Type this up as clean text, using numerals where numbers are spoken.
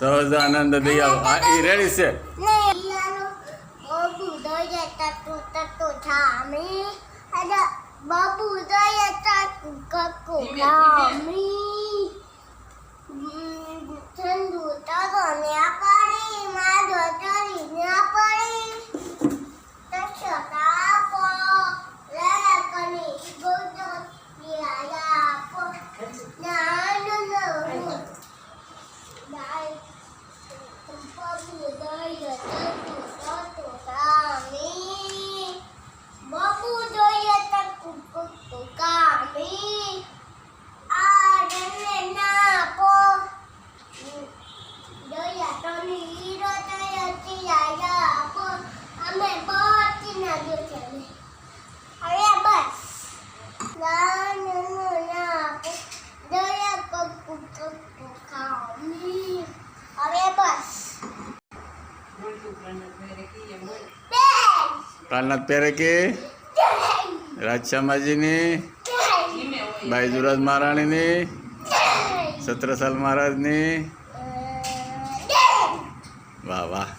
સહજાનંદ દયા એ રેડી છે. બાબુ ઠંડુ તકો ને પાણી મારો ચરી ને પાણી તક્ષતા પો લે કની ગોજો યા પો ના નો નો ડાઈ બાબુ દયા તો સામી બાબુ દયા તો કામી આ ડને ના પો દયા તની હીરો દયા તિયા પો અમે બોતી ના જો છે હવે બસ ના ના પો દયા કકુ કામી હવે બસ કાલનાથ પહેરે કે રાજશામાજીની, બાઈજુરાજ મહારાણીની, સત્રસાલ મહારાજની. વાહ વાહ.